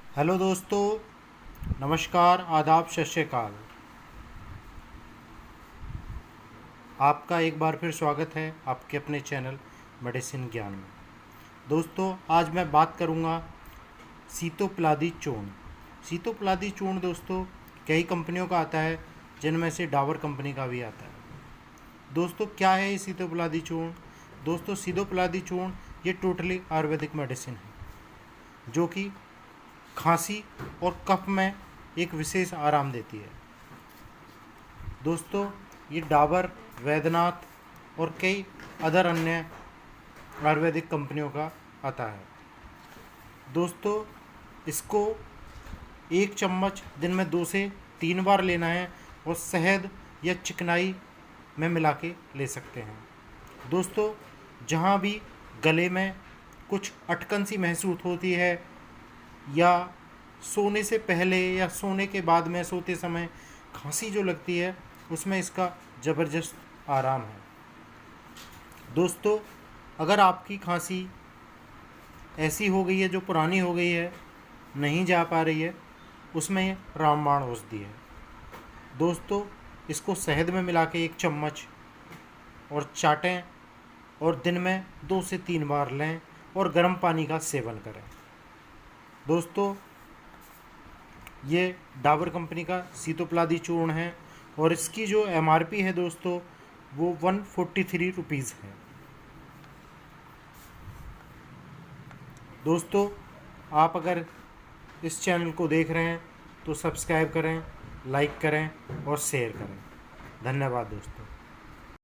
Hello दोस्तों, नमस्कार, आदाब, सत श्री अकाल। आपका एक बार फिर स्वागत है आपके अपने चैनल मेडिसिन ज्ञान में। दोस्तों, आज मैं बात करूंगा सीतोपलादी चूर्ण। सीतोपलादी चूर्ण दोस्तों कई कंपनियों का आता है, जिनमें से डाबर कंपनी का भी आता है। दोस्तों, क्या है ये सीतोपलादी चूर्ण? दोस्तों, सीतोपलादी चूर्ण ये टोटली आयुर्वेदिक मेडिसिन है, जो कि खांसी और कफ में एक विशेष आराम देती है। दोस्तों, ये डाबर, वैद्यनाथ और कई अदर अन्य आयुर्वेदिक कंपनियों का आता है। दोस्तों, इसको एक चम्मच दिन में 2 से 3 बार लेना है और शहद या चिकनाई में मिला के ले सकते हैं। दोस्तों, जहाँ भी गले में कुछ अटकन सी महसूस होती है या सोने से पहले या सोने के बाद में सोते समय खांसी जो लगती है, उसमें इसका ज़बरदस्त आराम है। दोस्तों, अगर आपकी खांसी ऐसी हो गई है जो पुरानी हो गई है, नहीं जा पा रही है, उसमें रामबाण औषधि है। दोस्तों, इसको शहद में मिला के 1 चम्मच और चाटें और दिन में 2 से 3 बार लें और गर्म पानी का सेवन करें। दोस्तों, ये डाबर कंपनी का सीतोपलादी चूर्ण है और इसकी जो एमआरपी है दोस्तों, वो 143 रुपीज़ है। दोस्तों, आप अगर इस चैनल को देख रहे हैं तो सब्सक्राइब करें, लाइक करें और शेयर करें। धन्यवाद दोस्तों।